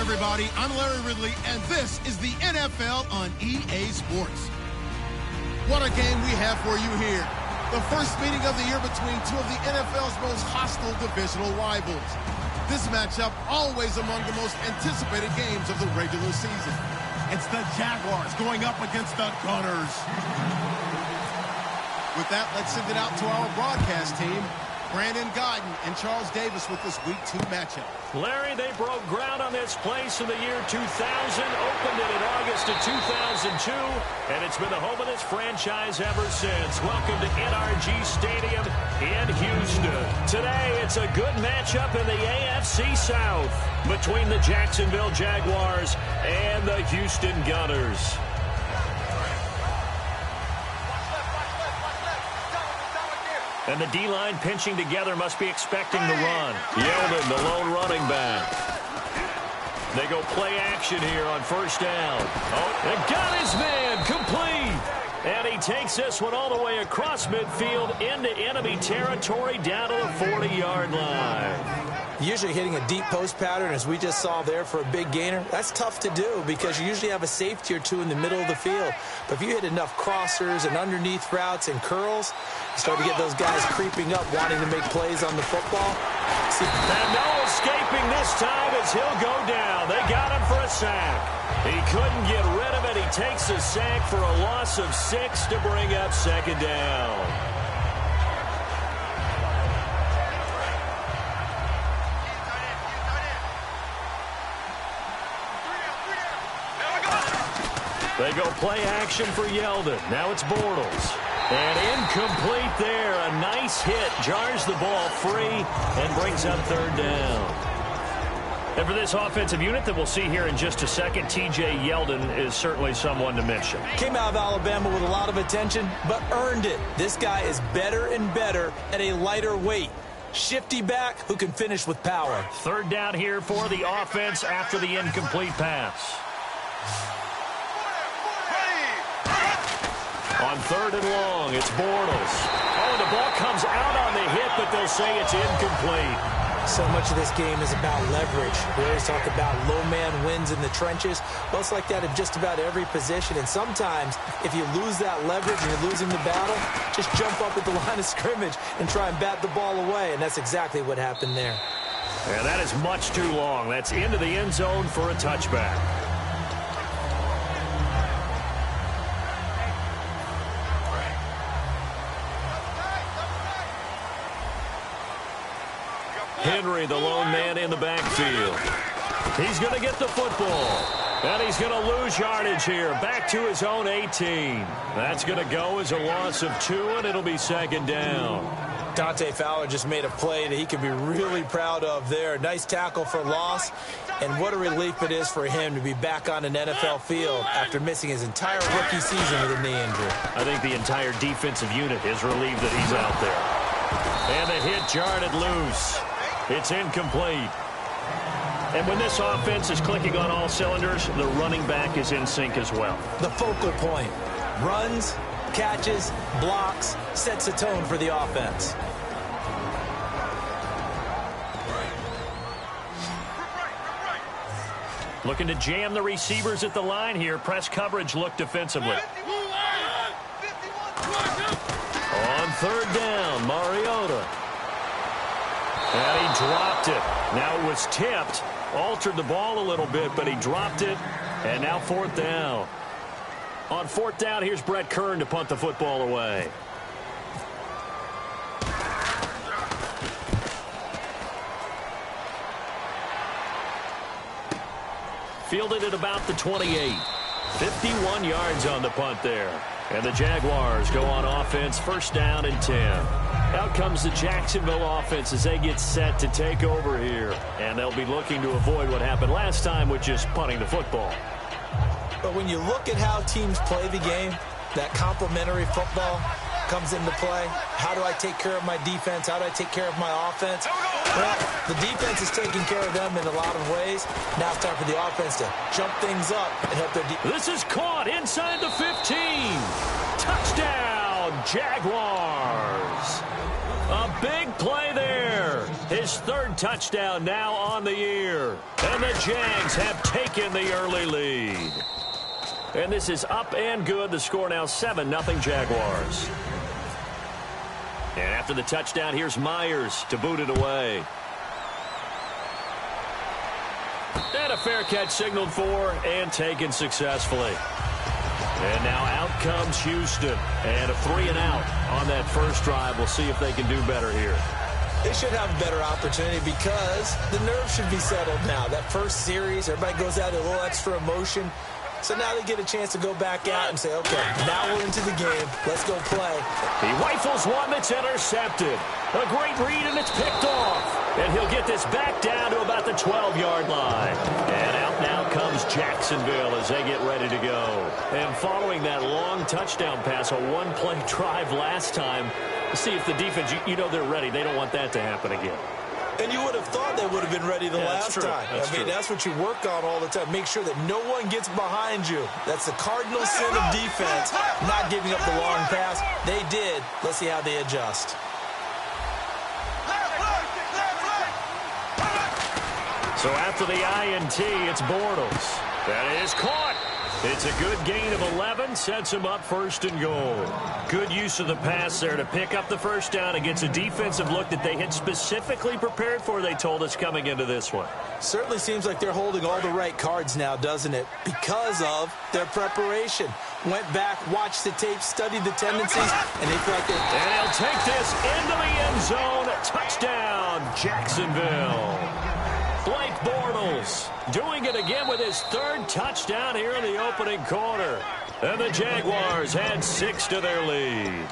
everybody. I'm Larry Ridley, and this is the NFL on EA Sports. What a game we have for you here. The first meeting of the year between two of the NFL's most hostile divisional rivals. This matchup always among the most anticipated games of the regular season. It's the Jaguars going up against the Gunners. With that, let's send it out to our broadcast team. Brandon Godden and Charles Davis with this Week 2 matchup. Larry, they broke ground on this place in the year 2000, opened it in August of 2002, and it's been the home of this franchise ever since. Welcome to NRG Stadium in Houston. Today, it's a good matchup in the AFC South between the Jacksonville Jaguars and the Houston Gunners. And the D-line pinching together must be expecting the run. Yeldon, the lone running back. They go play action here on first down. Oh, they got his man complete. And he takes this one all the way across midfield into enemy territory down to the 40-yard line. Usually hitting a deep post pattern, as we just saw there, for a big gainer, that's tough to do because you usually have a safety or two in the middle of the field. But if you hit enough crossers and underneath routes and curls, you start to get those guys creeping up, wanting to make plays on the football. See, and no escaping this time as he'll go down. They got him for a sack. He couldn't get rid of it. He takes a sack for a loss of 6 to bring up second down. They go play action for Yeldon. Now it's Bortles. And incomplete there. A nice hit. Jars the ball free and brings up third down. And for this offensive unit that we'll see here in just a second, T.J. Yeldon is certainly someone to mention. Came out of Alabama with a lot of attention, but earned it. This guy is better and better at a lighter weight. Shifty back who can finish with power. Third down here for the offense after the incomplete pass. On third and long, it's Bortles. Oh, and the ball comes out on the hit, but they'll say it's incomplete. So much of this game is about leverage. We always talk about low man wins in the trenches. Well, it's like that in just about every position. And sometimes, if you lose that leverage and you're losing the battle, just jump up at the line of scrimmage and try and bat the ball away. And that's exactly what happened there. Yeah, that is much too long. That's into the end zone for a touchback. Henry, the lone man in the backfield. He's going to get the football. And he's going to lose yardage here. Back to his own 18. That's going to go as a loss of 2, and it'll be second down. Dante Fowler just made a play that he can be really proud of there. Nice tackle for loss. And what a relief it is for him to be back on an NFL field after missing his entire rookie season with a knee injury. I think the entire defensive unit is relieved that he's out there. And the hit jarred it loose. It's incomplete. And when this offense is clicking on all cylinders, the running back is in sync as well. The focal point. Runs, catches, blocks, sets the tone for the offense. Looking to jam the receivers at the line here. Press coverage look defensively. On third down, Mariota. And he dropped it. Now it was tipped. Altered the ball a little bit, but he dropped it. And now fourth down. On fourth down, here's Brett Kern to punt the football away. Fielded at about the 28. 51 yards on the punt there. And the Jaguars go on offense, first down and 10. Out comes the Jacksonville offense as they get set to take over here. And they'll be looking to avoid what happened last time with just punting the football. But when you look at how teams play the game, that complementary football comes into play. How do I take care of my defense? How do I take care of my offense? Well, the defense is taking care of them in a lot of ways. Now it's time for the offense to jump things up and help their defense. This is caught inside the 15. Touchdown, Jaguars. A big play there. His third touchdown now on the year. And the Jags have taken the early lead. And this is up and good. The score now 7-0 Jaguars. And after the touchdown, here's Myers to boot it away. And a fair catch signaled for and taken successfully. And now out comes Houston. And a 3-and-out on that first drive. We'll see if they can do better here. They should have a better opportunity because the nerves should be settled now. That first series, everybody goes out with a little extra emotion. So now they get a chance to go back out and say, okay, now we're into the game. Let's go play. He rifles one that's intercepted. A great read, and it's picked off. And he'll get this back down to about the 12-yard line. And out now comes Jacksonville as they get ready to go. And following that long touchdown pass, a one-play drive last time, see if the defense, you know they're ready. They don't want that to happen again. And you would have thought they would have been ready the last time. That's what you work on all the time. Make sure that no one gets behind you. That's the cardinal sin of defense, not giving up the long pass. They did. Let's see how they adjust. So after the INT, it's Bortles. That is caught. It's a good gain of 11, sets him up first and goal. Good use of the pass there to pick up the first down against a defensive look that they had specifically prepared for, they told us, coming into this one. Certainly seems like they're holding all the right cards now, doesn't it? Because of their preparation. Went back, watched the tape, studied the tendencies, and they feel like they're... And he'll take this into the end zone. Touchdown, Jacksonville. Blake Bortles doing it again with his third touchdown here in the opening quarter. And the Jaguars add 6 to their lead.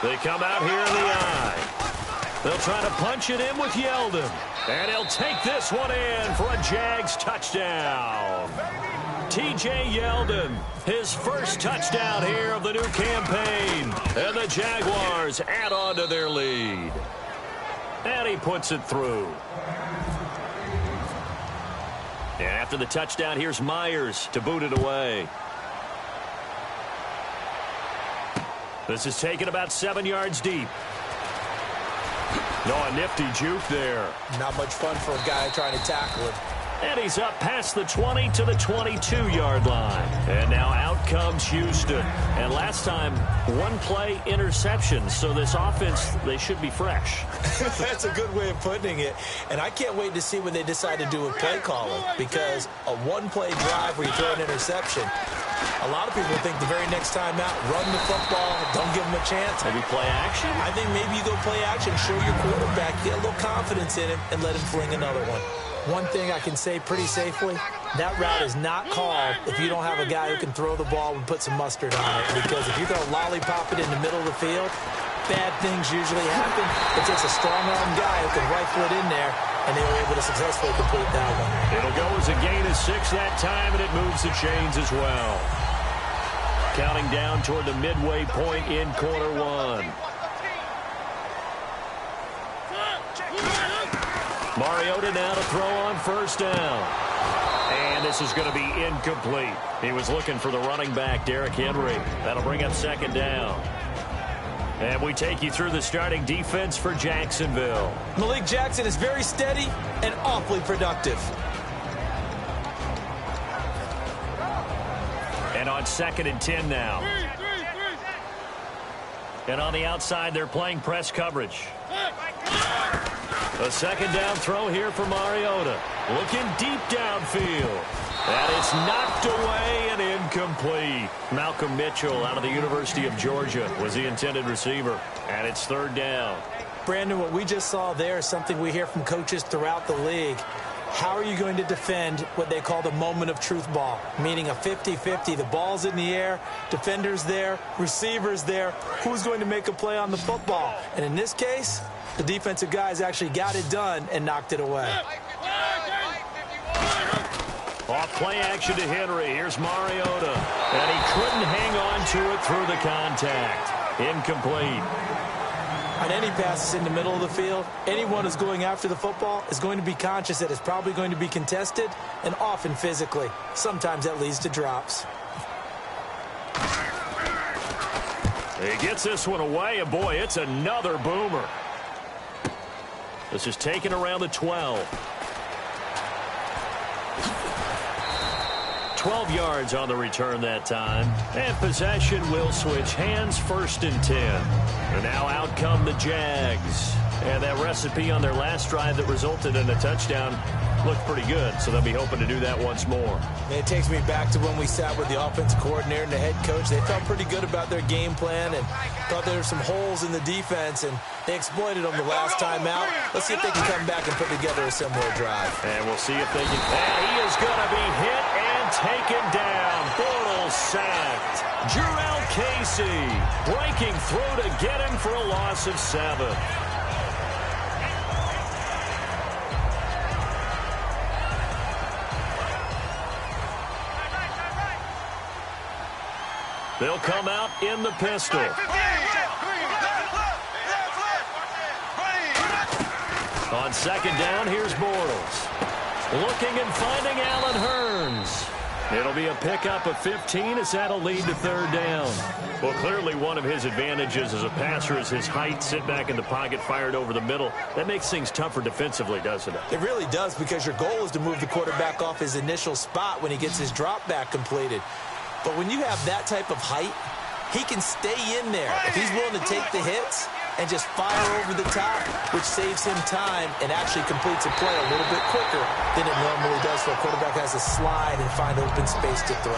They come out here in the eye. They'll try to punch it in with Yeldon. And he'll take this one in for a Jags touchdown. T.J. Yeldon, his first touchdown here of the new campaign. And the Jaguars add on to their lead. And he puts it through. And after the touchdown, here's Myers to boot it away. This is taken about 7 yards deep. No, a nifty juke there. Not much fun for a guy trying to tackle him. And he's up past the 20 to the 22-yard line. And now out comes Houston. And last time, one play interception. So this offense, they should be fresh. That's a good way of putting it. And I can't wait to see when they decide to do a play calling. Because a one-play drive where you throw an interception, a lot of people think the very next time out, run the football, don't give them a chance. Maybe play action? I think maybe you go play action, show your quarterback, get a little confidence in him, and let him fling another one. One thing I can say pretty safely, that route is not called if you don't have a guy who can throw the ball and put some mustard on it. Because if you throw lollipop it in the middle of the field, bad things usually happen. It takes a strong-arm guy who can rifle it in there, and they were able to successfully complete that one. It'll go as a gain of 6 that time, and it moves the chains as well. Counting down toward the midway point in quarter one. Mariota now to throw on first down. And this is going to be incomplete. He was looking for the running back, Derrick Henry. That'll bring up second down. And we take you through the starting defense for Jacksonville. Malik Jackson is very steady and awfully productive. And on 2nd and 10 now. And on the outside, they're playing press coverage. A second down throw here for Mariota. Looking deep downfield. And it's knocked away and incomplete. Malcolm Mitchell out of the University of Georgia was the intended receiver. And it's 3rd down. Brandon, what we just saw there is something we hear from coaches throughout the league. How are you going to defend what they call the moment of truth ball? Meaning a 50-50. The ball's in the air, defenders there, receivers there. Who's going to make a play on the football? And in this case, the defensive guys actually got it done and knocked it away. Off play action to Henry. Here's Mariota. And he couldn't hang on to it through the contact. Incomplete. On any passes in the middle of the field, anyone who's going after the football is going to be conscious that it's probably going to be contested, and often physically. Sometimes that leads to drops. He gets this one away, and boy, it's another boomer. This is taken around the 12. 12 yards on the return that time. And possession will switch hands, 1st and 10. And now out come the Jags. And that recipe on their last drive that resulted in a touchdown looked pretty good, so they'll be hoping to do that once more. And it takes me back to when we sat with the offensive coordinator and the head coach. They felt pretty good about their game plan and thought there were some holes in the defense, and they exploited them the last time out. Let's see if they can come back and put together a similar drive. And we'll see if they can. And he is going to be hit and taken down. Bortles sacked. Jurel Casey breaking through to get him for a loss of 7. They'll come out in the pistol. On 2nd down, here's Bortles. Looking and finding Allen Hurns. It'll be a pickup of 15 as that'll lead to 3rd down. Well, clearly one of his advantages as a passer is his height. Sit back in the pocket, fired over the middle. That makes things tougher defensively, doesn't it? It really does, because your goal is to move the quarterback off his initial spot when he gets his drop back completed. But when you have that type of height, he can stay in there if he's willing to take the hits and just fire over the top, which saves him time and actually completes a play a little bit quicker than it normally does, so a quarterback has to slide and find open space to throw.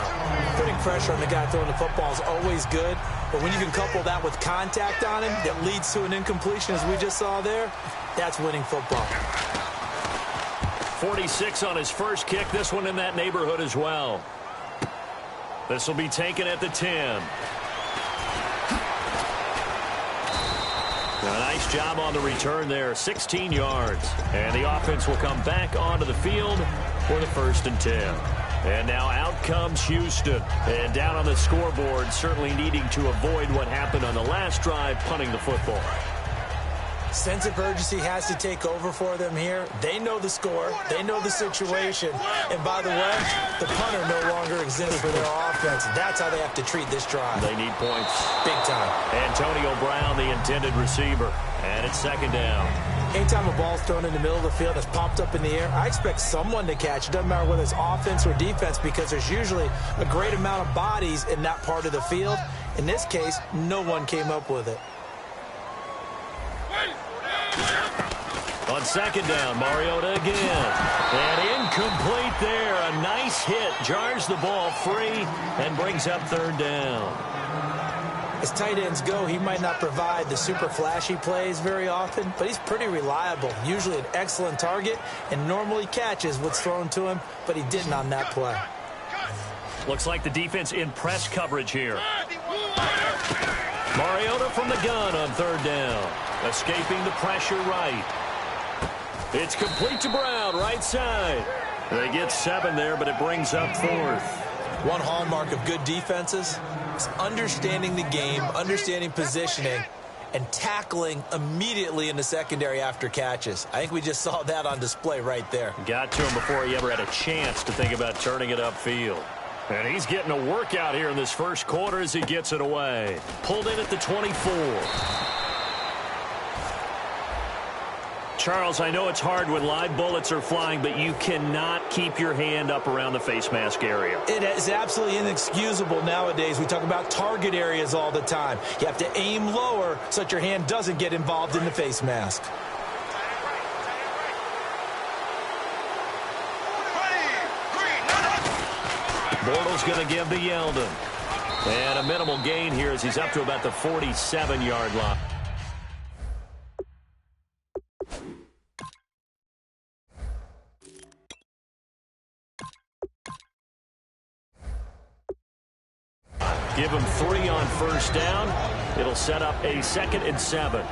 Putting pressure on the guy throwing the football is always good, but when you can couple that with contact on him that leads to an incompletion, as we just saw there, that's winning football. 46 on his first kick, this one in that neighborhood as well. This will be taken at the 10. A nice job on the return there, 16 yards. And the offense will come back onto the field for the 1st and 10. And now out comes Houston. And down on the scoreboard, certainly needing to avoid what happened on the last drive, punting the football. Sense of urgency has to take over for them here. They know the score. They know the situation. And by the way, the punter no longer exists for their offense. That's how they have to treat this drive. They need points. Big time. Antonio Brown, the intended receiver. And it's 2nd down. Anytime a ball's thrown in the middle of the field that's popped up in the air, I expect someone to catch. It doesn't matter whether it's offense or defense, because there's usually a great amount of bodies in that part of the field. In this case, no one came up with it. On 2nd down, Mariota again. And incomplete there. A nice hit. Jars the ball free and brings up 3rd down. As tight ends go, he might not provide the super flashy plays very often, but he's pretty reliable. Usually an excellent target and normally catches what's thrown to him, but he didn't on that play. Looks like the defense in press coverage here. Mariota from the gun on 3rd down. Escaping the pressure right. It's complete to Brown, right side. They get 7 there, but it brings up 4th. One hallmark of good defenses is understanding the game, understanding positioning, and tackling immediately in the secondary after catches. I think we just saw that on display right there. Got to him before he ever had a chance to think about turning it upfield. And he's getting a workout here in this first quarter as he gets it away. Pulled in at the 24. Charles, I know it's hard when live bullets are flying, but you cannot keep your hand up around the face mask area. It is absolutely inexcusable nowadays. We talk about target areas all the time. You have to aim lower so that your hand doesn't get involved in the face mask. Bortles going to give to Yeldon. And a minimal gain here as he's up to about the 47-yard line. Give him 3 on 1st down. It'll set up a 2nd and 7.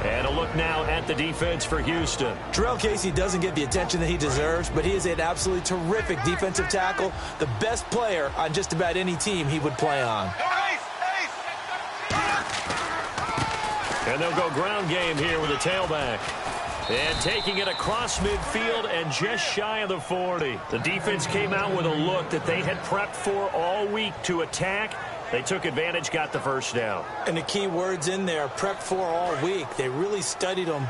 And a look now at the defense for Houston. Jurel Casey doesn't get the attention that he deserves, but he is an absolutely terrific defensive tackle, the best player on just about any team he would play on. And they'll go ground game here with a tailback. And taking it across midfield and just shy of the 40. The defense came out with a look that they had prepped for all week to attack. They took advantage, got the first down. And the key words in there, prepped for all week. They really studied them,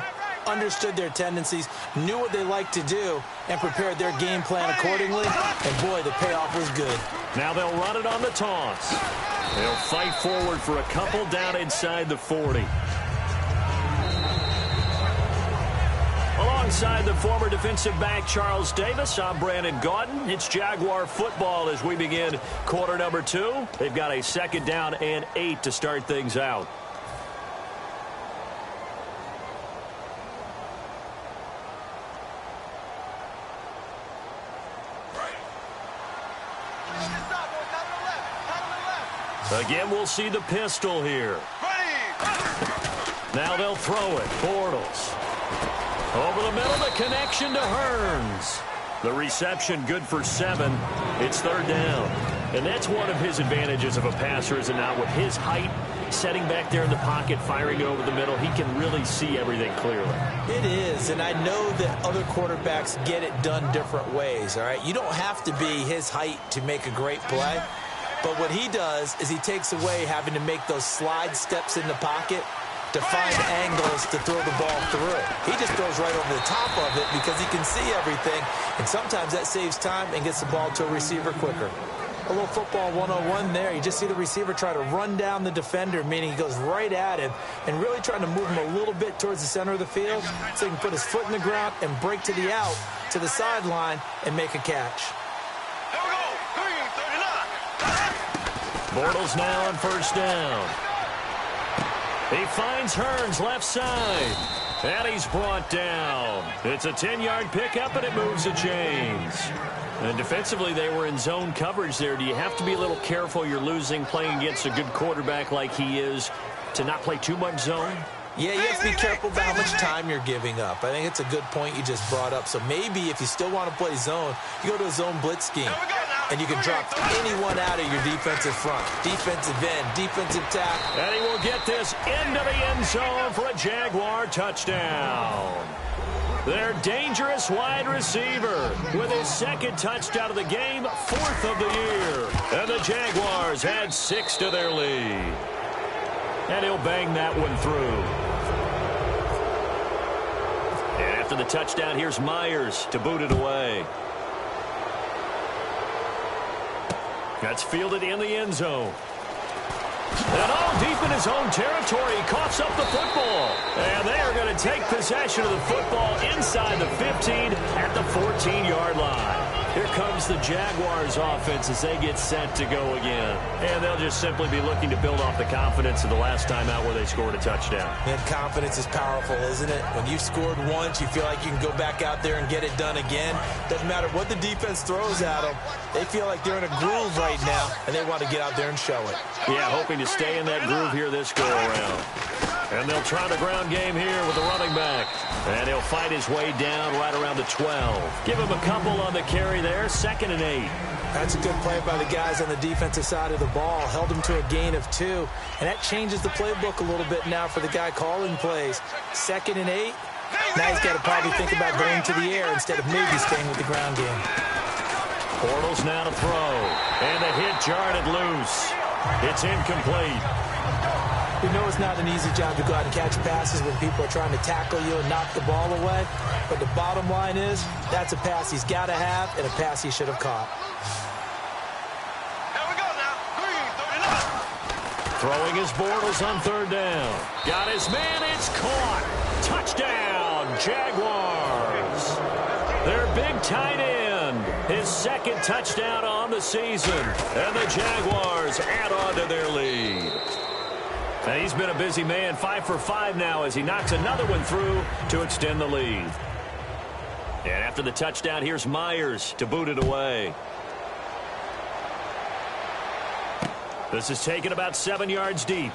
understood their tendencies, knew what they liked to do, and prepared their game plan accordingly. And, boy, the payoff was good. Now they'll run it on the toss. They'll fight forward for a couple down inside the 40. Alongside the former defensive back Charles Davis, I'm Brandon Gaudin. It's Jaguar football as we begin quarter number 2. They've got a 2nd down and 8 to start things out. Again, we'll see the pistol here. Now they'll throw it. Bortles. Over the middle, the connection to Hearns. The reception good for 7. It's 3rd down. And that's one of his advantages of a passer, is it not? With his height, setting back there in the pocket, firing it over the middle, he can really see everything clearly. It is, and I know that other quarterbacks get it done different ways, all right? You don't have to be his height to make a great play. But what he does is he takes away having to make those slide steps in the pocket to find angles to throw the ball through. He just throws right over the top of it because he can see everything, and sometimes that saves time and gets the ball to a receiver quicker. A little football 101 there. You just see the receiver try to run down the defender, meaning he goes right at him and really trying to move him a little bit towards the center of the field so he can put his foot in the ground and break to the out, to the sideline, and make a catch. Bortles now on 1st down. He finds Hearns left side. And he's brought down. It's a 10-yard pickup, and it moves the chains. And defensively, they were in zone coverage there. Do you have to be a little careful you're losing playing against a good quarterback like he is to not play too much zone? Yeah, you have to be careful about how much time you're giving up. I think it's a good point you just brought up. So maybe if you still want to play zone, you go to a zone blitz scheme. And you can drop anyone out of your defensive front. Defensive end, defensive tackle. And he will get this into the end zone for a Jaguar touchdown. Their dangerous wide receiver with his 2nd touchdown of the game, 4th of the year. And the Jaguars add 6 to their lead. And he'll bang that one through. And after the touchdown, here's Myers to boot it away. That's fielded in the end zone. And all deep in his own territory, he coughs up the football. And they are going to take possession of the football inside the 15 at the 14-yard line. Here comes the Jaguars offense as they get set to go again. And they'll just simply be looking to build off the confidence of the last time out where they scored a touchdown. And confidence is powerful, isn't it? When you've scored once, you feel like you can go back out there and get it done again. Doesn't matter what the defense throws at them. They feel like they're in a groove right now, and they want to get out there and show it. Yeah, hoping to stay in that groove here this go-around. And they'll try the ground game here with the running back. And he'll fight his way down right around the 12. Give him a couple on the carry there, 2nd and 8. That's a good play by the guys on the defensive side of the ball. Held him to a gain of 2. And that changes the playbook a little bit now for the guy calling plays. 2nd and 8. Now he's got to probably think about going to the air instead of maybe staying with the ground game. Bortles now to throw. And the hit jarred it loose. It's incomplete. We know it's not an easy job to go out and catch passes when people are trying to tackle you and knock the ball away. But the bottom line is, that's a pass he's got to have and a pass he should have caught. Here we go now. Throwing his Bortles on 3rd down. Got his man, it's caught. Touchdown, Jaguars. Their big tight end, his 2nd touchdown on the season. And the Jaguars add on to their lead. And he's been a busy man, 5 for 5 now as he knocks another one through to extend the lead. And after the touchdown, here's Myers to boot it away. This is taken about 7 yards deep.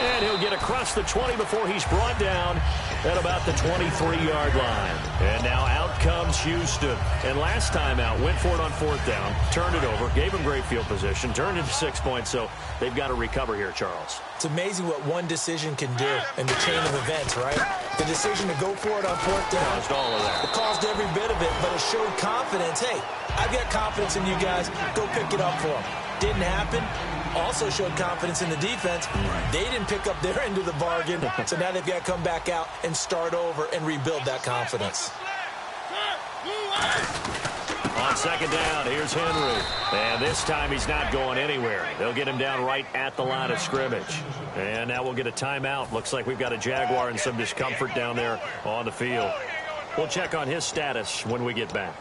And he'll get across the 20 before he's brought down at about the 23-yard line. And now out comes Houston. And last time out, went for it on 4th down, turned it over, gave him great field position, turned into 6 points, so they've got to recover here, Charles. It's amazing what one decision can do in the chain of events, right? The decision to go for it on 4th down. Caused all of that. It caused every bit of it, but it showed confidence. Hey, I've got confidence in you guys. Go pick it up for them. Didn't happen. Also showed confidence in the defense. They didn't pick up their end of the bargain, so now they've got to come back out and start over and rebuild that confidence. On 2nd down, here's Henry. And this time he's not going anywhere. They'll get him down right at the line of scrimmage. And now we'll get a timeout. Looks like we've got a Jaguar and some discomfort down there on the field. We'll check on his status when we get back.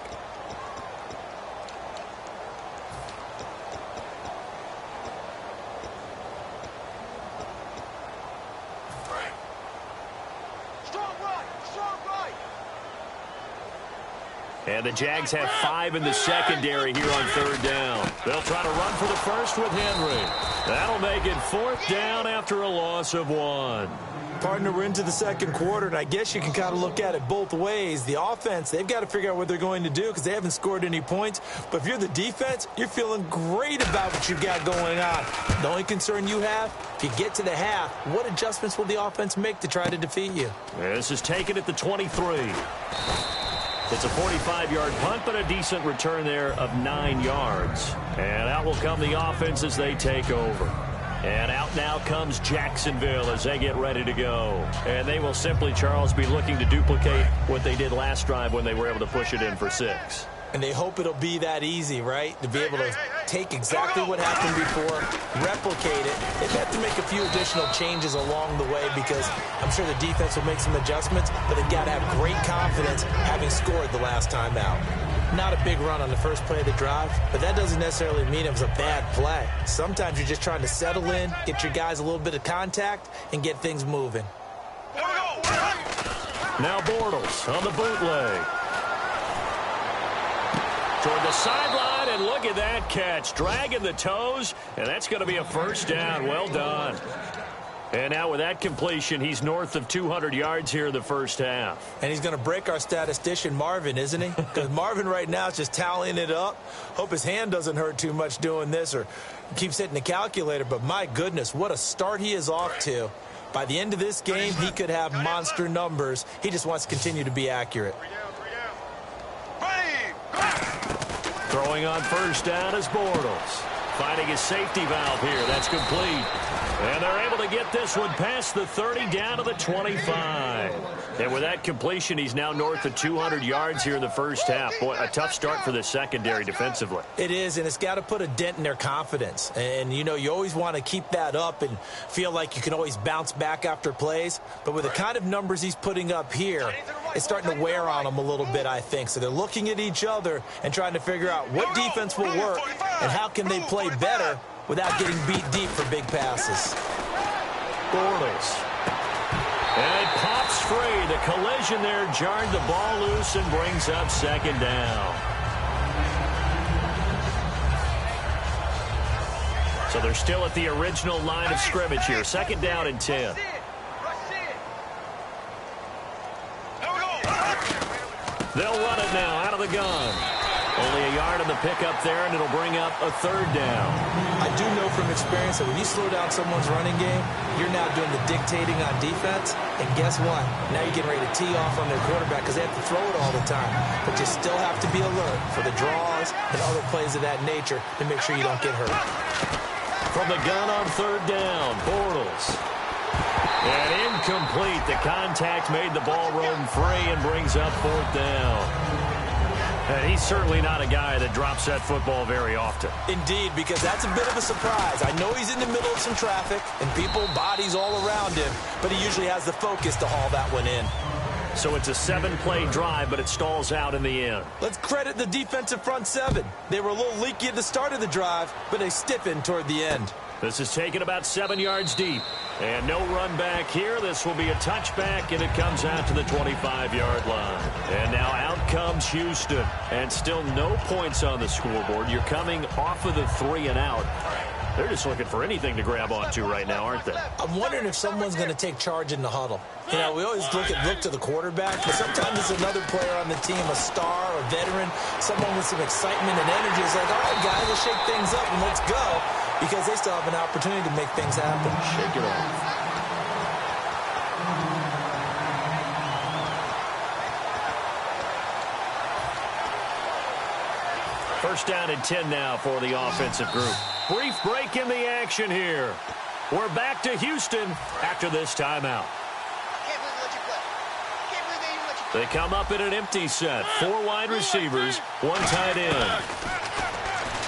And the Jags have 5 in the secondary here on 3rd down. They'll try to run for the first with Henry. That'll make it 4th down after a loss of 1. Partner, we're into the 2nd quarter, and I guess you can kind of look at it both ways. The offense, they've got to figure out what they're going to do because they haven't scored any points. But if you're the defense, you're feeling great about what you've got going on. The only concern you have, if you get to the half, what adjustments will the offense make to try to defeat you? This is taken at the 23. It's a 45-yard punt, but a decent return there of 9 yards. And out will come the offense as they take over. And out now comes Jacksonville as they get ready to go. And they will simply, Charles, be looking to duplicate what they did last drive when they were able to push it in for 6. And they hope it'll be that easy, right? To be able to take exactly what happened before, replicate it. They've had to make a few additional changes along the way because I'm sure the defense will make some adjustments, but they've got to have great confidence having scored the last time out. Not a big run on the first play of the drive, but that doesn't necessarily mean it was a bad play. Sometimes you're just trying to settle in, get your guys a little bit of contact, and get things moving. Now Bortles on the bootleg. Toward the sideline, and look at that catch. Dragging the toes, and that's going to be a 1st down. Well done. And now with that completion, he's north of 200 yards here in the first half. And he's going to break our statistician, Marvin, isn't he? Because Marvin right now is just tallying it up. Hope his hand doesn't hurt too much doing this or keeps hitting the calculator. But my goodness, what a start he is off to. By the end of this game, he could have monster numbers. He just wants to continue to be accurate. Throwing on 1st down is Bortles. Finding his safety valve here. That's complete. And they're able to get this one past the 30 down to the 25. And with that completion, he's now north of 200 yards here in the first half. Boy, a tough start for the secondary defensively. It is, and it's got to put a dent in their confidence. And, you know, you always want to keep that up and feel like you can always bounce back after plays. But with the kind of numbers he's putting up here, it's starting to wear on them a little bit, I think. So they're looking at each other and trying to figure out what defense will work and how can they play better without getting beat deep for big passes. Bortles. And it pops free. The collision there jarred the ball loose and brings up 2nd down. So they're still at the original line of scrimmage here. 2nd down and 10. They'll run it now out of the gun. Only a yard on the pickup there, and it'll bring up a 3rd down. I do know from experience that when you slow down someone's running game, you're now doing the dictating on defense. And guess what? Now you're getting ready to tee off on their quarterback because they have to throw it all the time. But you still have to be alert for the draws and other plays of that nature to make sure you don't get hurt. From the gun on 3rd down, Bortles. And incomplete. The contact made the ball roam free and brings up 4th down. He's certainly not a guy that drops that football very often. Indeed, because that's a bit of a surprise. I know he's in the middle of some traffic and people, bodies all around him, but he usually has the focus to haul that one in. So it's a 7-play drive, but it stalls out in the end. Let's credit the defensive front 7. They were a little leaky at the start of the drive, but they stiffened toward the end. This is taken about 7 yards deep. And no run back here. This will be a touchback, and it comes out to the 25-yard line. And now out comes Houston. And still no points on the scoreboard. You're coming off of the 3 and out. They're just looking for anything to grab onto right now, aren't they? I'm wondering if someone's going to take charge in the huddle. You know, we always look to the quarterback, but sometimes it's another player on the team, a star, a veteran, someone with some excitement and energy. It's like, all right, guys, let's shake things up and let's go, because they still have an opportunity to make things happen. Shake it off. First down and 10 now for the offensive group. Brief break in the action here. We're back to Houston after this timeout. They come up in an empty set. 4 wide receivers, 1 tight end.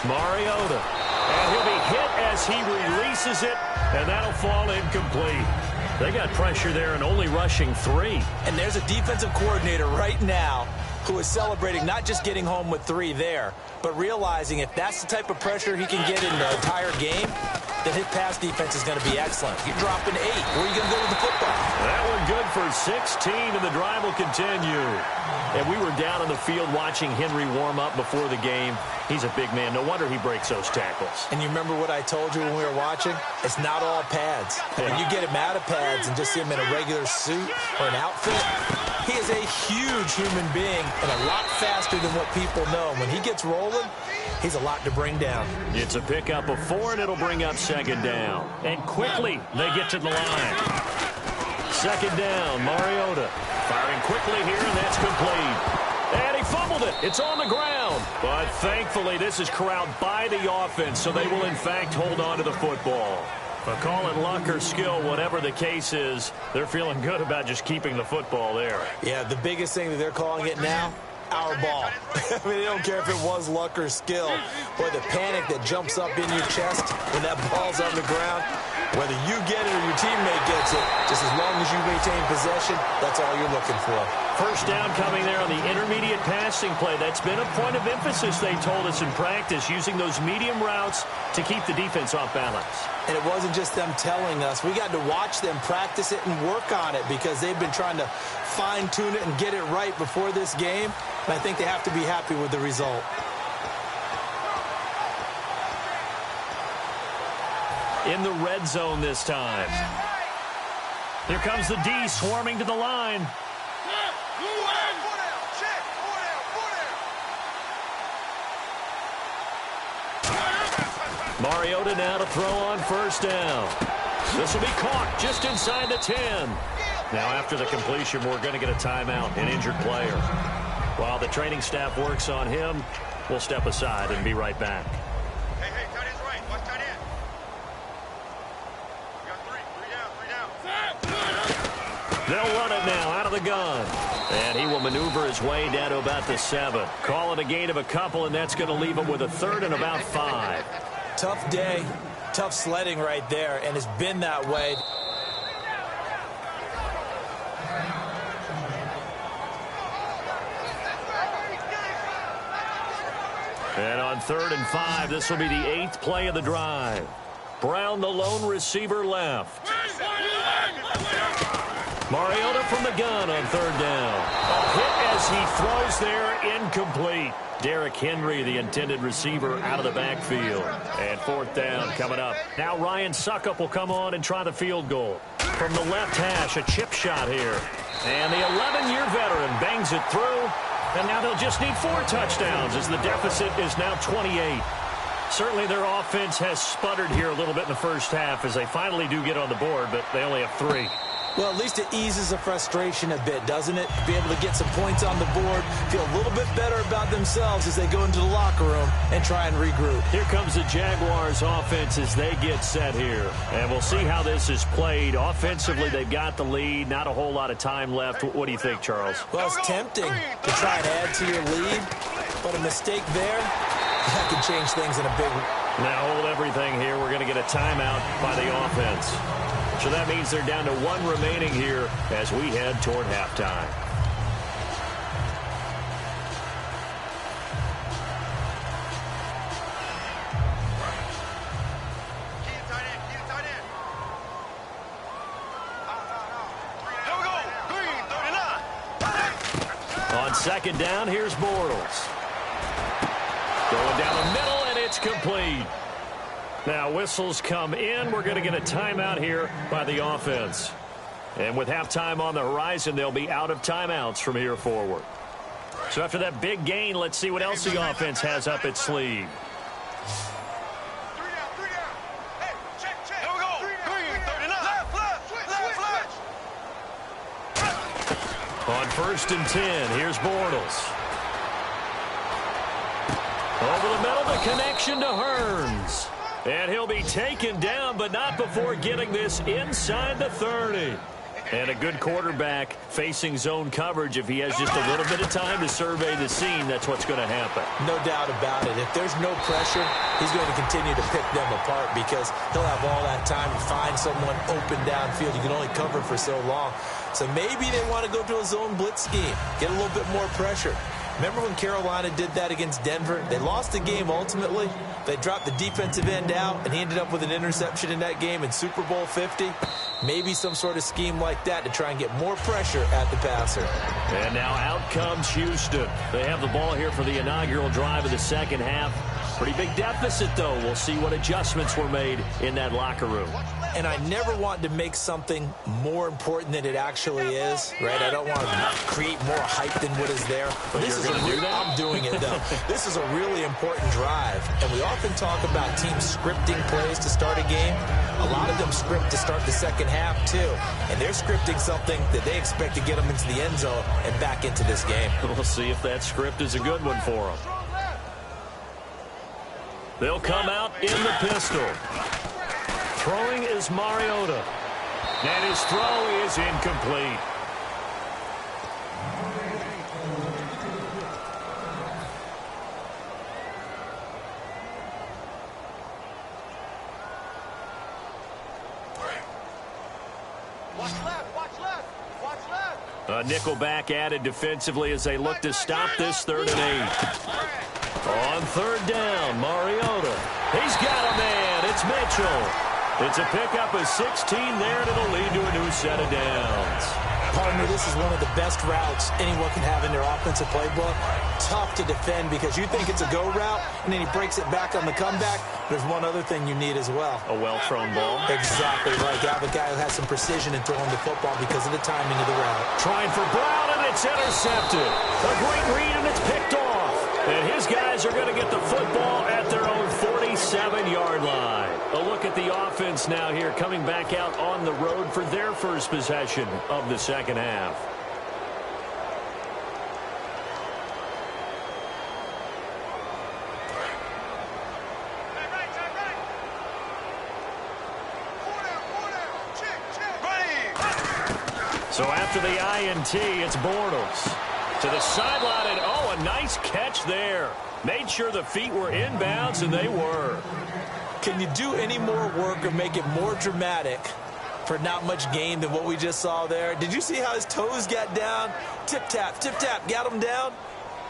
Mariota. And he'll be hit as he releases it, and that'll fall incomplete. They got pressure there and only rushing 3. And there's a defensive coordinator right now who is celebrating not just getting home with 3 there, but realizing if that's the type of pressure he can get in the entire game, then his pass defense is going to be excellent. You're dropping 8. Where are you going to go with the football? That one good for 16, and the drive will continue. And we were down in the field watching Henry warm up before the game. He's a big man. No wonder he breaks those tackles. And you remember what I told you when we were watching? It's not all pads. When you get him out of pads and just see him in a regular suit or an outfit, he is a huge human being and a lot faster than what people know. When he gets rolling, he's a lot to bring down. It's a pickup of 4, and it'll bring up 2nd down. And quickly, they get to the line. 2nd down, Mariota. Firing quickly here, and that's complete. And he fumbled it. It's on the ground. But thankfully, this is corralled by the offense, so they will, in fact, hold on to the football. But call it luck or skill, whatever the case is, they're feeling good about just keeping the football there. Yeah, the biggest thing that they're calling it now, our ball. I mean, they don't care if it was luck or skill. Boy, the panic that jumps up in your chest when that ball's on the ground, whether you get it or your teammate gets it, just as long as you maintain possession, that's all you're looking for. First down coming there on the intermediate passing play. That's been a point of emphasis, they told us in practice, using those medium routes to keep the defense off balance. And it wasn't just them telling us. We got to watch them practice it and work on it because they've been trying to fine-tune it and get it right before this game. And I think they have to be happy with the result. In the red zone this time. Here comes the D swarming to the line. Mariota now to throw on first down. This will be caught just inside the 10. Now after the completion, we're going to get a timeout, an injured player. While the training staff works on him, we'll step aside and be right back. Hey, tight end's right. Watch tight end. We got 3 down. They'll run it now out of the gun. And he will maneuver his way down to about the 7. Call it a gain of a couple, and that's going to leave him with a 3rd and about 5. Tough day, tough sledding right there, and it's been that way. And on 3rd and 5, this will be the 8th play of the drive. Brown, the lone receiver, left. Mariota from the gun on 3rd down. A hit as he throws there, incomplete. Derrick Henry, the intended receiver, out of the backfield. And 4th down coming up. Now Ryan Suckup will come on and try the field goal. From the left hash, a chip shot here. And the 11-year veteran bangs it through. And now they'll just need 4 touchdowns as the deficit is now 28. Certainly their offense has sputtered here a little bit in the first half as they finally do get on the board, but they only have 3. Well, at least it eases the frustration a bit, doesn't it? Be able to get some points on the board, feel a little bit better about themselves as they go into the locker room and try and regroup. Here comes the Jaguars offense as they get set here. And we'll see how this is played. Offensively, they've got the lead. Not a whole lot of time left. What do you think, Charles? Well, it's tempting to try and add to your lead, but a mistake there, that can change things in a big way. Now hold everything here. We're going to get a timeout by the offense. So that means they're down to 1 remaining here as we head toward halftime. On 2nd down, here's Bortles. Going down the middle, and it's complete. Now whistles come in. We're going to get a timeout here by the offense. And with halftime on the horizon, they'll be out of timeouts from here forward. So after that big gain, let's see what else the offense has up its sleeve. On 1st and 10, here's Bortles. Over the middle, the connection to Hearns. And he'll be taken down, but not before getting this inside the 30. And a good quarterback facing zone coverage. If he has just a little bit of time to survey the scene, that's what's going to happen. No doubt about it. If there's no pressure, he's going to continue to pick them apart because he'll have all that time to find someone open downfield. You can only cover for so long. So maybe they want to go to a zone blitz scheme, get a little bit more pressure. Remember when Carolina did that against Denver? They lost the game ultimately. They dropped the defensive end out, and he ended up with an interception in that game in Super Bowl 50. Maybe some sort of scheme like that to try and get more pressure at the passer. And now out comes Houston. They have the ball here for the inaugural drive of the second half. Pretty big deficit, though. We'll see what adjustments were made in that locker room. And I never want to make something more important than it actually is, right? I don't want to create more hype than what is there. But this is I'm doing it, though. This is a really important drive. And we often talk about teams scripting plays to start a game. A lot of them script to start the second half, too. And they're scripting something that they expect to get them into the end zone and back into this game. We'll see if that script is a good one for them. They'll come out in the pistol. Throwing is Mariota. And his throw is incomplete. Watch left, watch left, watch left. A nickelback added defensively as they look to stop this 3rd and 8. On 3rd down, Mariota. He's got a man. It's Mitchell. It's a pickup of 16 there, and it'll lead to a new set of downs. Partner, this is one of the best routes anyone can have in their offensive playbook. Tough to defend because you think it's a go route, and then he breaks it back on the comeback. There's one other thing you need as well. A well-thrown ball. Exactly right. You have a guy who has some precision in throwing the football because of the timing of the route. Trying for Brown, and it's intercepted. A great read, and it's picked off. And his guys are going to get the football at their own 47-yard line. A look at the offense now here, coming back out on the road for their first possession of the second half. So after the INT, it's Bortles. To the sideline, and oh, a nice catch there. Made sure the feet were inbounds, and they were. Can you do any more work or make it more dramatic for not much gain than what we just saw there? Did you see how his toes got down? Tip-tap, got him down.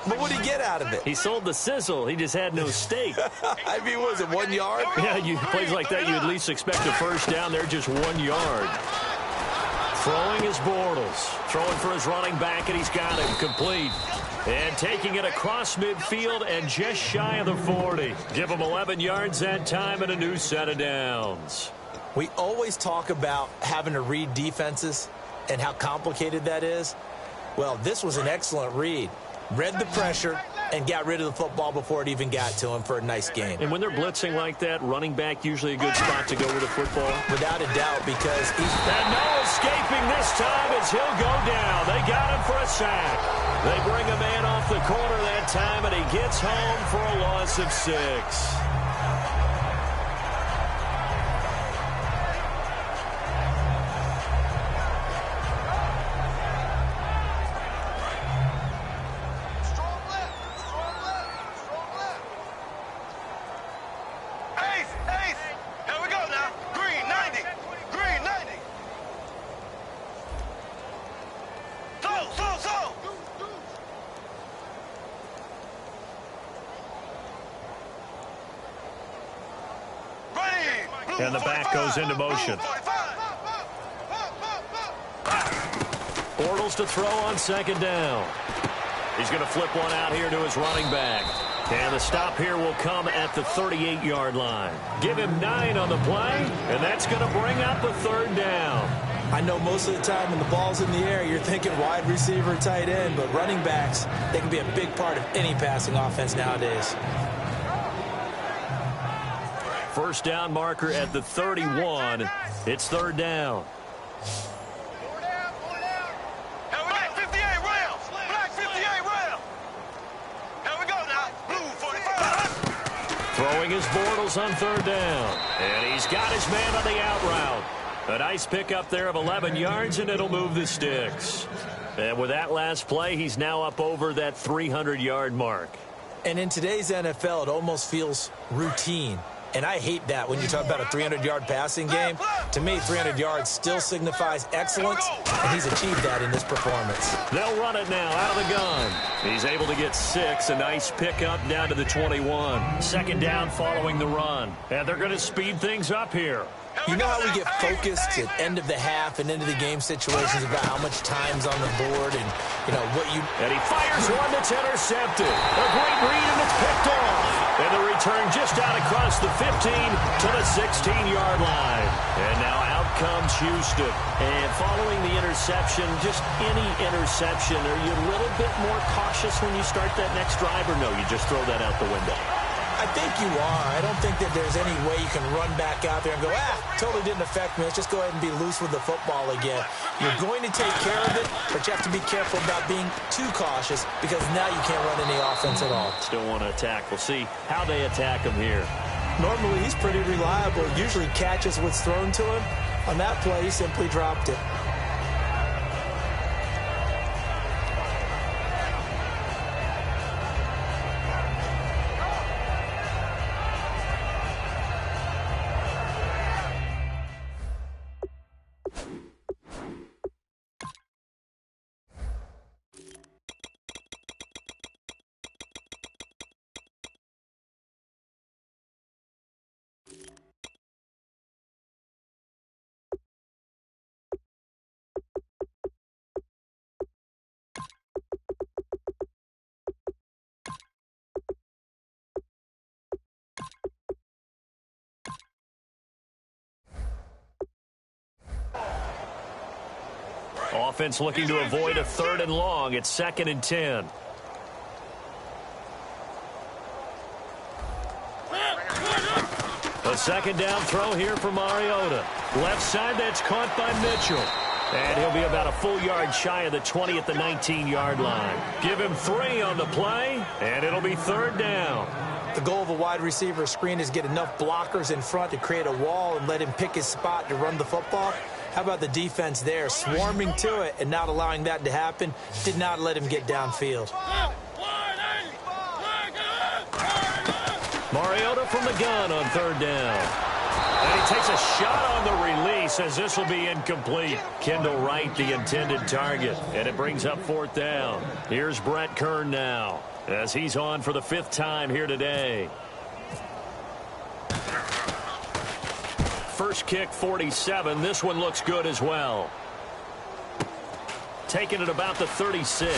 But what did he get out of it? He sold the sizzle. He just had no steak. I mean, was it 1 yard? Yeah, plays like that, you at least expect a first down. They're just 1 yard. Throwing is Bortles. Throwing for his running back, and he's got him complete. And taking it across midfield and just shy of the 40. Give him 11 yards that time and a new set of downs. We always talk about having to read defenses and how complicated that is. Well, this was an excellent read. Read the pressure and got rid of the football before it even got to him for a nice game. And when they're blitzing like that, running back usually a good spot to go with the football. Without a doubt, because he's... And no escaping this time as he'll go down. They got him for a sack. They bring a man off the corner that time, and he gets home for a loss of 6. And the back goes into motion. Bortles to throw on 2nd down. He's going to flip one out here to his running back. And the stop here will come at the 38-yard line. Give him 9 on the play, and that's going to bring up a third down. I know most of the time when the ball's in the air, you're thinking wide receiver, tight end, but running backs, they can be a big part of any passing offense nowadays. First down marker at the 31. It's third down. Black 58 round. Black 58 round. Here we go now. Blue 45. Throwing his Bortles on third down. And he's got his man on the out route. A nice pickup there of 11 yards, and it'll move the sticks. And with that last play, he's now up over that 300-yard mark. And in today's NFL, it almost feels routine. And I hate that when you talk about a 300-yard passing game. To me, 300 yards still signifies excellence, and he's achieved that in this performance. They'll run it now out of the gun. He's able to get 6, a nice pickup down to the 21. Second down following the run. And they're going to speed things up here. You know how we get focused at end of the half and into the game situations about how much time's on the board and, you know, what you... And he fires one that's intercepted. A great read, and it's picked off. And the return just out across the 15 to the 16-yard line. And now out comes Houston. And following the interception, just any interception, are you a little bit more cautious when you start that next drive, or no, you just throw that out the window? I think you are. I don't think that there's any way you can run back out there and go, totally didn't affect me. Let's just go ahead and be loose with the football again. You're going to take care of it, but you have to be careful about being too cautious because now you can't run any offense at all. Still want to attack. We'll see how they attack him here. Normally, he's pretty reliable. Usually catches what's thrown to him. On that play, he simply dropped it. Offense looking to avoid a third and long. It's 2nd and 10. A second down throw here for Mariota. Left side, that's caught by Mitchell. And he'll be about a full yard shy of the 20 at the 19-yard line. Give him 3 on the play, and it'll be third down. The goal of a wide receiver screen is get enough blockers in front to create a wall and let him pick his spot to run the football. How about the defense there, swarming to it and not allowing that to happen? Did not let him get downfield. Mariota from the gun on third down. And he takes a shot on the release as this will be incomplete. Kendall Wright, the intended target. And it brings up 4th down. Here's Brett Kern now as he's on for the 5th time here today. First kick, 47. This one looks good as well. Taking it about the 36.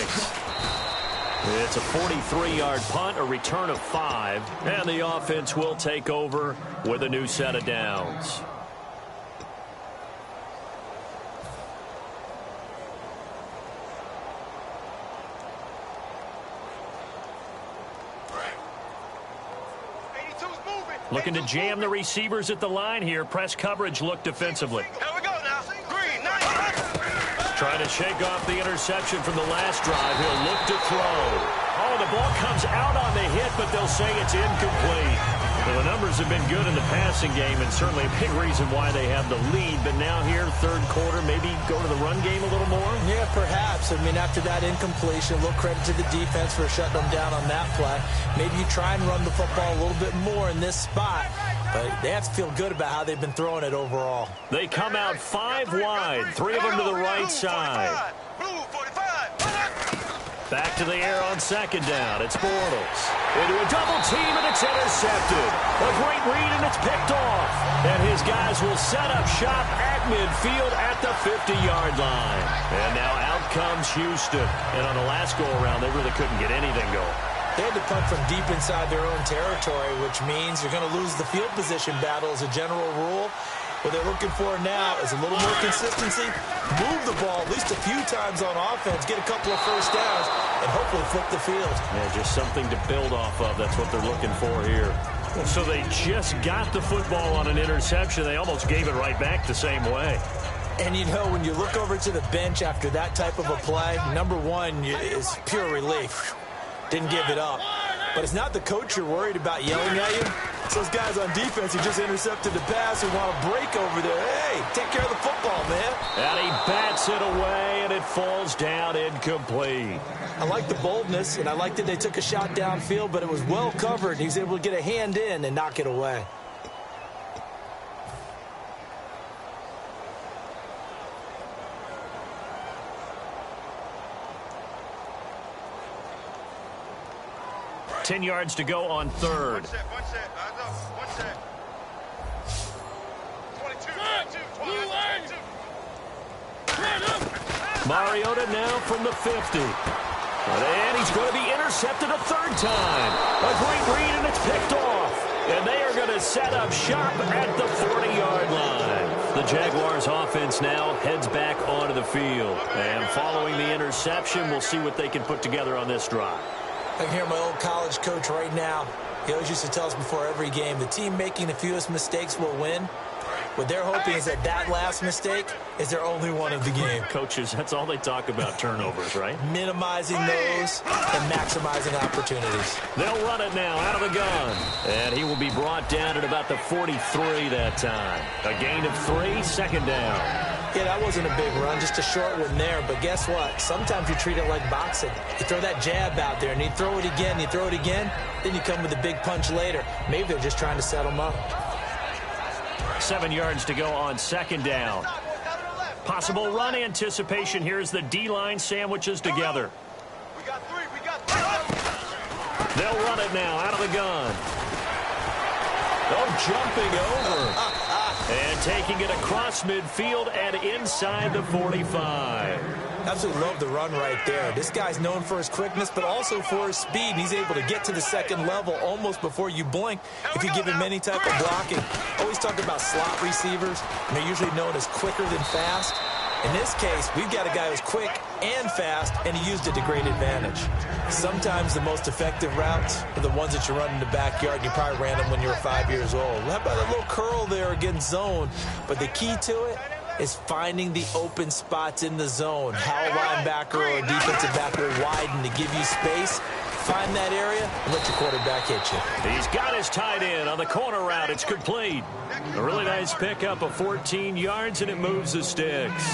It's a 43-yard punt, a return of 5. And the offense will take over with a new set of downs. Looking to jam the receivers at the line here. Press coverage look defensively. Here we go now. Green, 90. Trying to shake off the interception from the last drive. He'll look to throw. Oh, the ball comes out on the hit, but they'll say it's incomplete. Well, the numbers have been good in the passing game, and certainly a big reason why they have the lead. But now here, third quarter, maybe go to the run game a little more? Yeah, perhaps. I mean, after that incompletion, a little credit to the defense for shutting them down on that play. Maybe you try and run the football a little bit more in this spot. But they have to feel good about how they've been throwing it overall. They come out 5 wide, 3 of them to the right side. Blue 45. Back to the air on second down. It's Bortles. Into a double team, and it's intercepted. A great read, and it's picked off. And his guys will set up shop at midfield at the 50-yard line. And now out comes Houston. And on the last go-around, they really couldn't get anything going. They had to punt from deep inside their own territory, which means you're going to lose the field position battle as a general rule. What they're looking for now is a little more consistency, move the ball at least a few times on offense, get a couple of first downs, and hopefully flip the field. Yeah, just something to build off of. That's what they're looking for here. So they just got the football on an interception. They almost gave it right back the same way. And, you know, when you look over to the bench after that type of a play, number one is pure relief. Didn't give it up. But it's not the coach you're worried about yelling at you. It's those guys on defense who just intercepted the pass who want to break over there. Hey, take care of the football, man. And he bats it away, and it falls down incomplete. I like the boldness, and I like that they took a shot downfield, but it was well covered. He's able to get a hand in and knock it away. Ten yards to go on third. One set. Eyes up. One set. 22. Mariota now from the 50. And he's going to be intercepted a third time. A great read, and it's picked off. And they are going to set up shop at the 40-yard line. The Jaguars offense now heads back onto the field. And following the interception, we'll see what they can put together on this drive. I can hear my old college coach right now. He always used to tell us before every game, the team making the fewest mistakes will win. What they're hoping is that last mistake is their only one of the game. Coaches, that's all they talk about, turnovers, right? Minimizing those and maximizing opportunities. They'll run it now out of the gun. And he will be brought down at about the 43 that time. A gain of 3, second down. Yeah, that wasn't a big run, just a short one there. But guess what? Sometimes you treat it like boxing. You throw that jab out there, and you throw it again, then you come with a big punch later. Maybe they're just trying to set them up. 7 yards to go on second down. Possible run anticipation. Here's the D-line sandwiches together. We got three. They'll run it now out of the gun. Oh, jumping over. And taking it across midfield and inside the 45. Absolutely love the run right there. This guy's known for his quickness, but also for his speed. He's able to get to the second level almost before you blink if you give him any type of blocking. Always talk about slot receivers, and they're usually known as quicker than fast. In this case, we've got a guy who's quick and fast, and he used it to great advantage. Sometimes the most effective routes are the ones that you run in the backyard, and you probably ran them when you were 5 years old. How about a little curl there against zone? But the key to it is finding the open spots in the zone. How a linebacker or a defensive back will widen to give you space. Find that area and let your quarterback hit you. He's got his tight end on the corner route. It's complete. A really nice pickup of 14 yards, and it moves the sticks.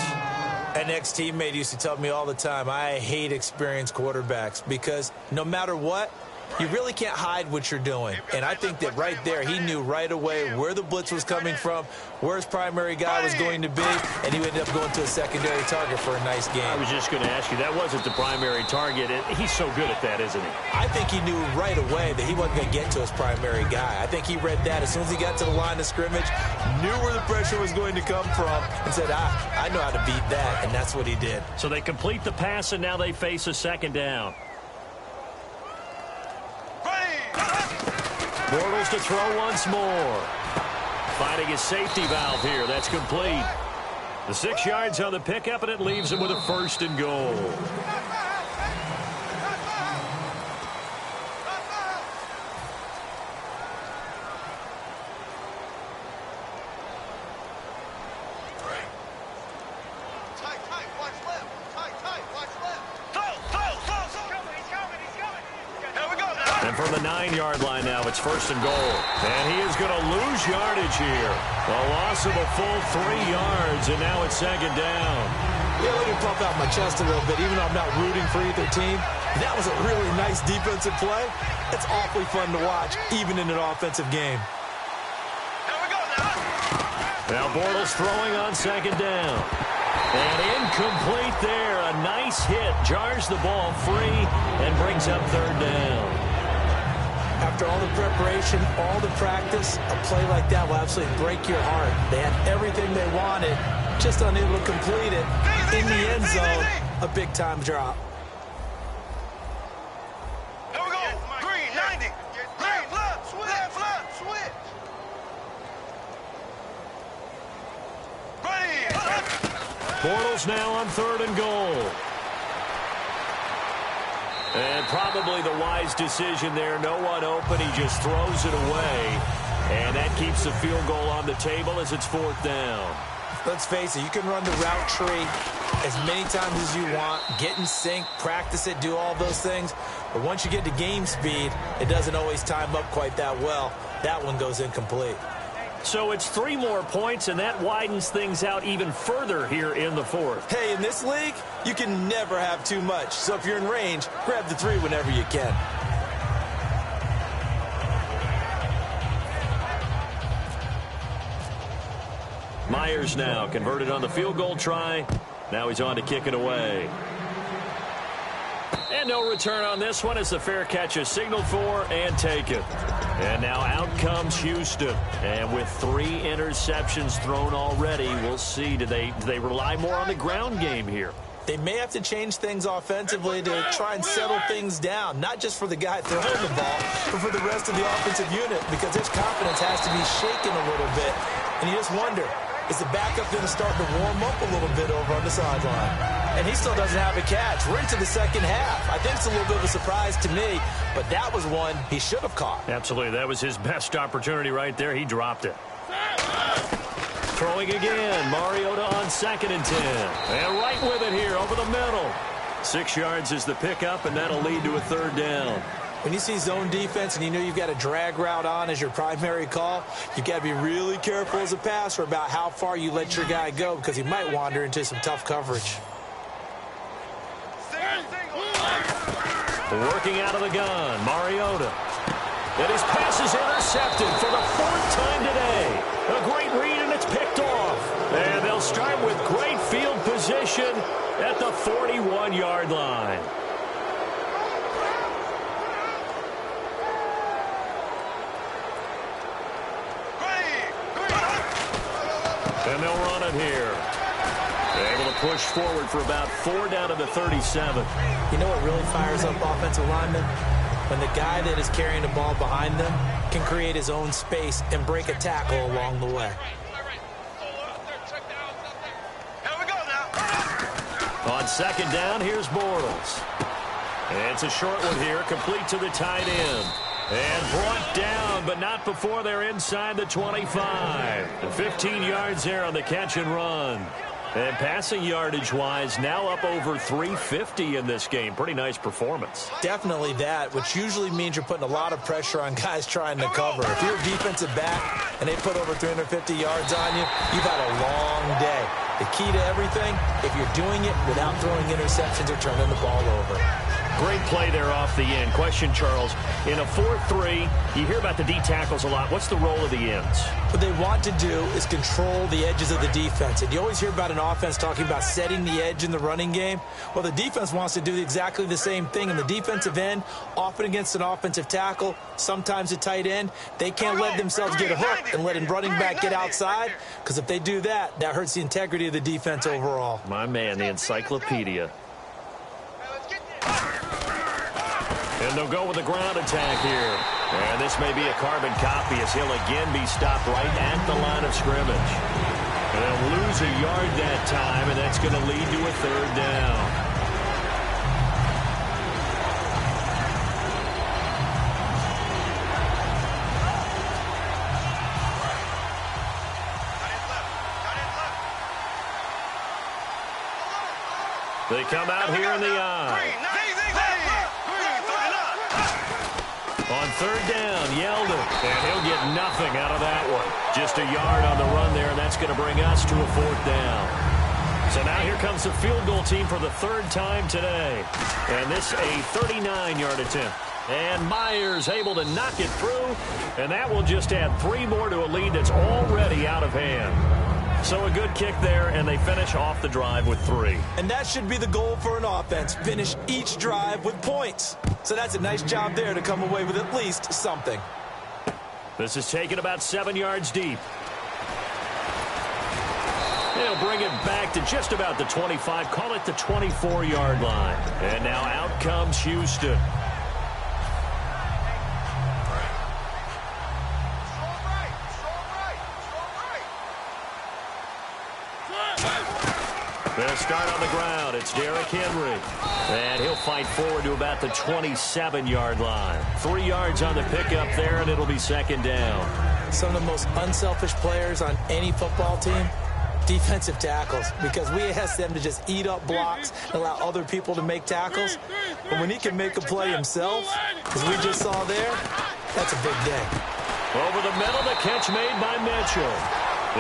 An ex-teammate used to tell me all the time, I hate experienced quarterbacks because no matter what, you really can't hide what you're doing. And I think that right there, he knew right away where the blitz was coming from, where his primary guy was going to be, and he ended up going to a secondary target for a nice game. I was just going to ask you, that wasn't the primary target. He's so good at that, isn't he? I think he knew right away that he wasn't going to get to his primary guy. I think he read that as soon as he got to the line of scrimmage, knew where the pressure was going to come from, and said, I know how to beat that, and that's what he did. So they complete the pass, and now they face a second down. Bortles to throw once more. Finding his safety valve here. That's complete. The 6 yards on the pickup, and it leaves him with a first and goal. From the 9-yard line now, it's first and goal. And he is going to lose yardage here. A loss of a full 3 yards, and now it's second down. Yeah, let me pump out my chest a little bit, even though I'm not rooting for either team. That was a really nice defensive play. It's awfully fun to watch, even in an offensive game. Now Bortles throwing on second down. And incomplete there. A nice hit. Jars the ball free and brings up third down. After all the preparation, all the practice, a play like that will absolutely break your heart. They had everything they wanted, just unable to complete it. In the end zone, a big-time drop. Here we go. Bortles now on 3rd and goal. And probably the wise decision there. No one open. He just throws it away. And that keeps the field goal on the table as it's 4th down. Let's face it, you can run the route tree as many times as you want, get in sync, practice it, do all those things. But once you get to game speed, it doesn't always time up quite that well. That one goes incomplete. So it's 3 more points, and that widens things out even further here in the 4th. Hey, in this league, you can never have too much. So if you're in range, grab the 3 whenever you can. Myers now converted on the field goal try. Now he's on to kick it away. And no return on this one as the fair catch is signaled for and taken. And now out comes Houston. And with 3 interceptions thrown already, we'll see. Do they rely more on the ground game here? They may have to change things offensively to try and settle things down, not just for the guy throwing the ball, but for the rest of the offensive unit, because his confidence has to be shaken a little bit. And you just wonder, is the backup going to start to warm up a little bit over on the sideline? And he still doesn't have a catch. We're into the second half. I think it's a little bit of a surprise to me, but that was one he should have caught. Absolutely. That was his best opportunity right there. He dropped it. Throwing again. Mariota on 2nd and 10. And right with it here over the middle. 6 yards is the pickup, and that'll lead to a 3rd down. When you see zone defense and you know you've got a drag route on as your primary call, you've got to be really careful as a passer about how far you let your guy go because he might wander into some tough coverage. Working out of the gun, Mariota. And his pass is intercepted for the 4th time today. A great read, and it's picked off. And they'll start with great field position at the 41-yard line. And they'll run it here. They're able to push forward for about 4 down to the 37. You know what really fires up offensive linemen? When the guy that is carrying the ball behind them can create his own space and break a tackle along the way. Here we go now. On 2nd down, here's Bortles. And it's a short one here, complete to the tight end. And brought down, but not before they're inside the 25. 15 yards there on the catch and run. And passing yardage-wise, now up over 350 in this game. Pretty nice performance. Definitely that, which usually means you're putting a lot of pressure on guys trying to cover. If you're a defensive back and they put over 350 yards on you, you've had a long day. The key to everything, if you're doing it without throwing interceptions or turning the ball over. Great play there off the end. Question, Charles. In a 4-3, you hear about the D tackles a lot. What's the role of the ends? What they want to do is control the edges of the defense. And you always hear about an offense talking about setting the edge in the running game. Well, the defense wants to do exactly the same thing. And the defensive end, often against an offensive tackle, sometimes a tight end, they can't let themselves get hooked and let a running back get outside. Because if they do that, that hurts the integrity of the defense overall. My man, the encyclopedia. And they'll go with a ground attack here. And this may be a carbon copy as he'll again be stopped right at the line of scrimmage. And they'll lose a yard that time, and that's going to lead to a 3rd down. They come out here in the eye. On 3rd down, Yeldon, and he'll get nothing out of that one. Just a yard on the run there, and that's going to bring us to a 4th down. So now here comes the field goal team for the 3rd time today. And this a 39-yard attempt. And Myers able to knock it through, and that will just add 3 more to a lead that's already out of hand. So a good kick there, and they finish off the drive with 3. And that should be the goal for an offense. Finish each drive with points. So that's a nice job there to come away with at least something. This is taken about 7 yards deep. They'll bring it back to just about the 25. Call it the 24-yard line. And now out comes Houston. They'll start on the ground. It's Derrick Henry. And he'll fight forward to about the 27-yard line. 3 yards on the pickup there, and it'll be second down. Some of the most unselfish players on any football team, defensive tackles, because we ask them to just eat up blocks and allow other people to make tackles. But when he can make a play himself, as we just saw there, that's a big day. Over the middle, the catch made by Mitchell.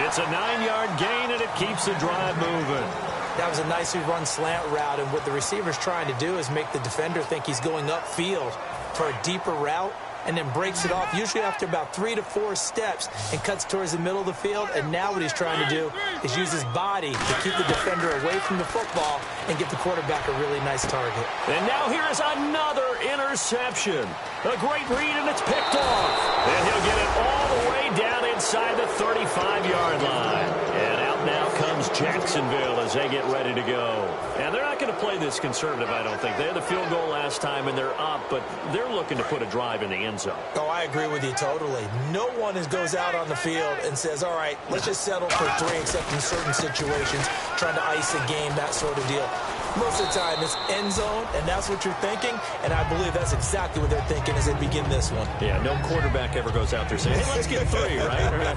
It's a 9-yard gain, and it keeps the drive moving. That was a nicely run slant route, and what the receiver's trying to do is make the defender think he's going upfield for a deeper route, and then breaks it off, usually after about 3 to 4 steps, and cuts towards the middle of the field. And now what he's trying to do is use his body to keep the defender away from the football and get the quarterback a really nice target. And now here's another interception. A great read, and it's picked off. And he'll get it all the way down inside the 35-yard line. And out now comes Jacksonville as they get ready to go. And they're not going to play this conservative, I don't think. They had the field goal last time, and they're up, but they're looking to put a drive in the end zone. Oh, I agree with you totally. No one goes out on the field and says, all right, let's just settle for 3, except in certain situations, trying to ice a game, that sort of deal. Most of the time, it's end zone, and that's what you're thinking, and I believe that's exactly what they're thinking as they begin this one. Yeah, no quarterback ever goes out there saying, hey, let's get 3, right?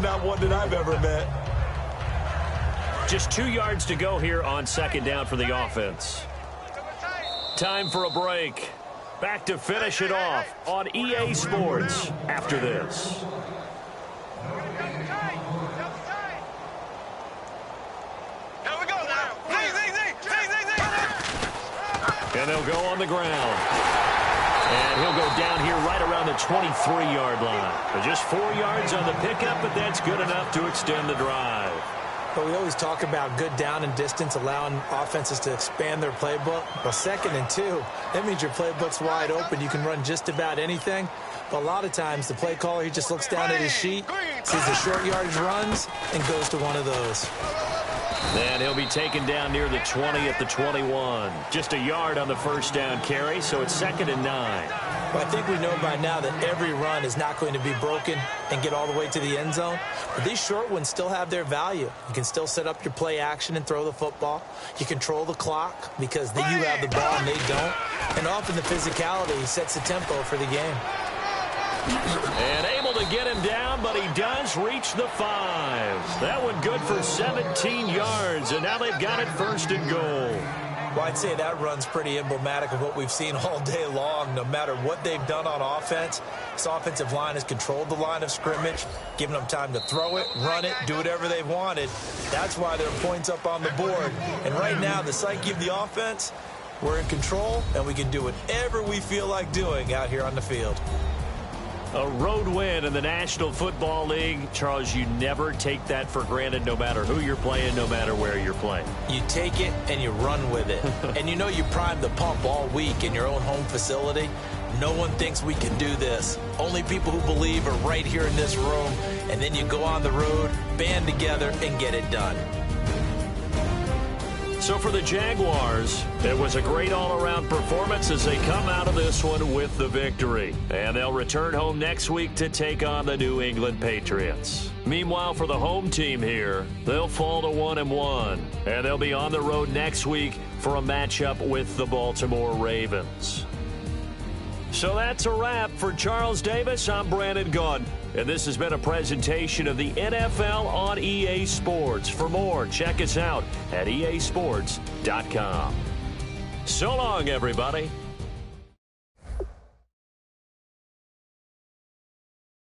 Not one that I've ever met. Just 2 yards to go here on second down for the offense. Time for a break. Back to finish it off on EA Sports after this. And they'll go on the ground. And he'll go down here right around the 23-yard line. But just 4 yards on the pickup, but that's good enough to extend the drive. But we always talk about good down and distance, allowing offenses to expand their playbook. Well, 2nd and 2, that means your playbook's wide open. You can run just about anything. But a lot of times, the play caller, he just looks down at his sheet, sees the short yardage runs, and goes to one of those. And he'll be taken down near the 20 at the 21. Just a yard on the first down carry, so it's 2nd and 9. Well, I think we know by now that every run is not going to be broken and get all the way to the end zone. But these short ones still have their value. You can still set up your play action and throw the football. You control the clock because you have the ball and they don't. And often the physicality sets the tempo for the game. And able to get him down, but he does reach the 5. That one good for 17 yards, and now they've got it 1st and goal. Well, I'd say that run's pretty emblematic of what we've seen all day long. No matter what they've done on offense, this offensive line has controlled the line of scrimmage, given them time to throw it, run it, do whatever they wanted. That's why there are points up on the board. And right now, the psyche of the offense, we're in control, and we can do whatever we feel like doing out here on the field. A road win in the National Football League. Charles, you never take that for granted, no matter who you're playing, no matter where you're playing. You take it and you run with it. And you know you primed the pump all week in your own home facility. No one thinks we can do this. Only people who believe are right here in this room. And then you go on the road, band together, and get it done. So for the Jaguars, it was a great all-around performance as they come out of this one with the victory. And they'll return home next week to take on the New England Patriots. Meanwhile, for the home team here, they'll fall to 1-1. And they'll be on the road next week for a matchup with the Baltimore Ravens. So that's a wrap. For Charles Davis, I'm Brandon Gaudin. And this has been a presentation of the NFL on EA Sports. For more, check us out at easports.com. So long, everybody.